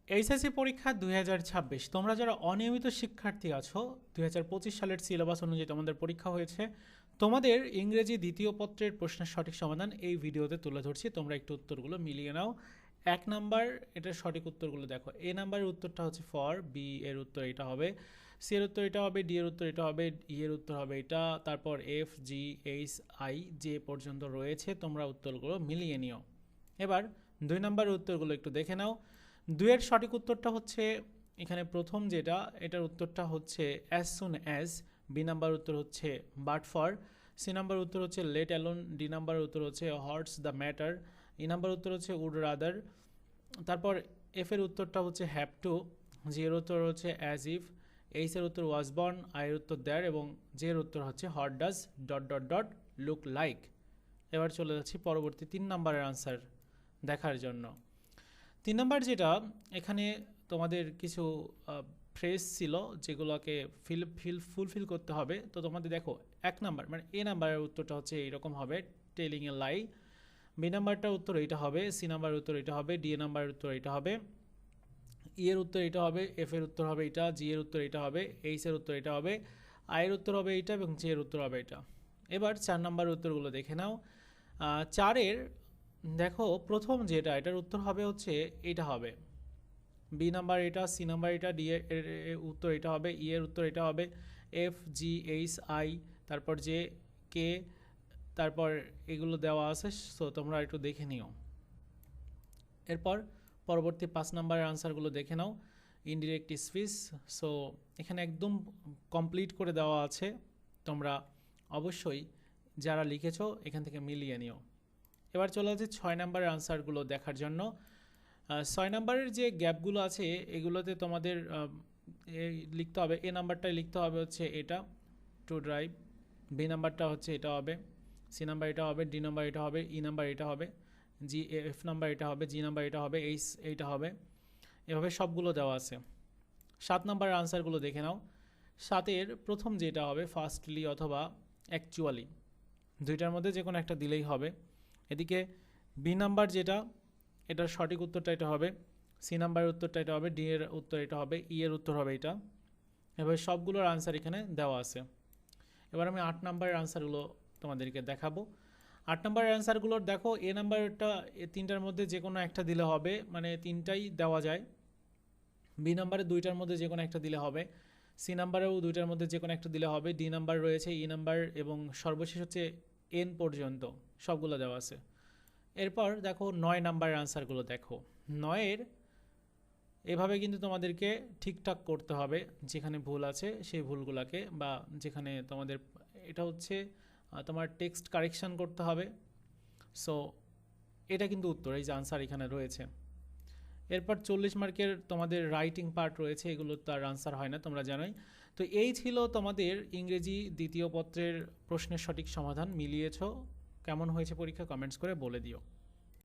HSC পরীক্ষা 2026 তোমরা যারা অনিয়মিত শিক্ষার্থী আছো 2025 সালের সিলেবাস অনুযায়ী তোমাদের পরীক্ষা হয়েছে। তোমাদের ইংরেজি দ্বিতীয় পত্রের প্রশ্নের সঠিক সমাধান এই ভিডিওতে তুলে ধরছি, তোমরা একটু উত্তরগুলো মিলিয়ে নাও। 1 নাম্বার এটার সঠিক উত্তরগুলো দেখো। এ নাম্বারের উত্তরটা হচ্ছে ফর, বি এর উত্তর এটা হবে, সি এর উত্তর এটা হবে, ডি এর উত্তর এটা হবে, ই এর উত্তর হবে এটা, তারপর এফ জি এইচ আই যে পর্যন্ত রয়েছে তোমরা উত্তরগুলো মিলিয়ে নিও। এবার 2 নাম্বারের উত্তরগুলো একটু দেখে নাও। 2-এর সঠিক উত্তরটা হচ্ছে এখানে প্রথম যেটা, এটার উত্তরটা হচ্ছে as soon as. B number উত্তর হচ্ছে বাট ফর। সি নাম্বার উত্তর হচ্ছে লেট অ্যালোন। ডি নাম্বার উত্তর হচ্ছে হর্টস দ্য ম্যাটার। ই নাম্বার উত্তর হচ্ছে উড রাদার। তারপর এফ এর উত্তরটা হচ্ছে হ্যাভ টু। জি এর উত্তর হচ্ছে অ্যাজ ইফ। এইচ এর উত্তর ওয়াজ বর্ন। আই এর উত্তর দেয়ার এবং জে এর উত্তর হচ্ছে what does dot dot dot look like. এবার চলে যাচ্ছি পরবর্তী 3 নাম্বারের আনসার দেখার জন্য। 3 নাম্বার যেটা, এখানে তোমাদের কিছু ফ্রেজ ছিল যেগুলোকে ফুলফিল করতে হবে। তো তোমাদের দেখো 1 নাম্বার মানে এ নাম্বারের উত্তরটা হচ্ছে এইরকম হবে, টেলিং এ লাই। বি নাম্বারটার উত্তর এইটা হবে, সি নাম্বারের উত্তর এটা হবে, ডি নাম্বারের উত্তর এটা হবে, ই এর উত্তর এটা হবে, এফ এর উত্তর হবে এটা, জি এর উত্তর এটা হবে, এইচ এর উত্তর এটা হবে, আই এর উত্তর হবে এটা এবং জে এর উত্তর হবে এটা। এবার 4 নাম্বারের উত্তরগুলো দেখে নাও। 4-এর দেখো প্রথম যেটা, এটার উত্তর হবে হচ্ছে এটা হবে, বি নাম্বার এটা, সি নাম্বার এটা, ডি এর উত্তর এটা হবে, ই এর উত্তর এটা হবে, এফ জি এইচ আই, তারপর যে কে, তারপর এগুলো দেওয়া আছে, সো তোমরা একটু দেখে নিও। এরপর পরবর্তী 5 নাম্বারের আনসারগুলো দেখে নাও। ইনডিরেক্ট স্পিচ, সো এখানে একদম কমপ্লিট করে দেওয়া আছে, তোমরা অবশ্যই যারা লিখেছো এখান থেকে মিলিয়ে নিও। এবার চলে যাচ্ছে 6 নাম্বারের আনসারগুলো দেখার জন্য। 6 নাম্বারের যে গ্যাপগুলো আছে এগুলোতে তোমাদের লিখতে হবে। এ নাম্বারটাই লিখতে হবে হচ্ছে এটা, টু ড্রাইভ। বি নাম্বারটা হচ্ছে এটা হবে, সি নাম্বার এটা হবে, ডি নাম্বার এটা হবে, ই নাম্বার এটা হবে, জি এফ নাম্বার এটা হবে, জি নাম্বার এটা হবে, এইচ এইটা হবে। এভাবে সবগুলো দেওয়া আছে। 7 নাম্বারের আনসারগুলো দেখে নাও। 7-এর প্রথম যেটা হবে ফার্স্টলি অথবা অ্যাকচুয়ালি, দুইটার মধ্যে যে কোনো একটা দিলেই হবে। এদিকে বি নাম্বার যেটা, এটার সঠিক উত্তরটা এটা হবে, সি নাম্বারের উত্তরটা এটা হবে, ডি এর উত্তর এটা হবে, ই এর উত্তর হবে এটা। এভাবে সবগুলোর আনসার এখানে দেওয়া আছে। এবার আমি 8 নাম্বারের আনসারগুলো তোমাদেরকে দেখাবো। 8 নাম্বারের আনসারগুলোর দেখো, এ নাম্বারটা এ তিনটার মধ্যে যে কোনো একটা দিলে হবে, মানে তিনটাই দেওয়া যায়। বি নাম্বারে দুইটার মধ্যে যে কোনো একটা দিলে হবে, সি নাম্বারেও দুইটার মধ্যে যে কোনো একটা দিলে হবে, ডি নাম্বার রয়েছে, ই নাম্বার এবং সর্বশেষ হচ্ছে এন পর্যন্ত সবগুলো দেওয়া আছে। এরপর দেখো 9 নাম্বারের আনসারগুলো দেখো। 9-এর এভাবে কিন্তু তোমাদেরকে ঠিকঠাক করতে হবে, যেখানে ভুল আছে সেই ভুলগুলোকে, বা যেখানে তোমাদের এটা হচ্ছে তোমার টেক্সট কারেকশান করতে হবে। সো এটা কিন্তু উত্তর, এই যে আনসার এখানে রয়েছে। এরপর 40 মার্কের তোমাদের রাইটিং পার্ট রয়েছে, এগুলো তার আনসার হয় না, তোমরা জানোই। তো এই ছিল তোমাদের ইংরেজি দ্বিতীয় পত্রের প্রশ্নের সঠিক সমাধান। মিলিয়েছো? কেমন হয়েছে পরীক্ষা কমেন্টস করে বলে দিও।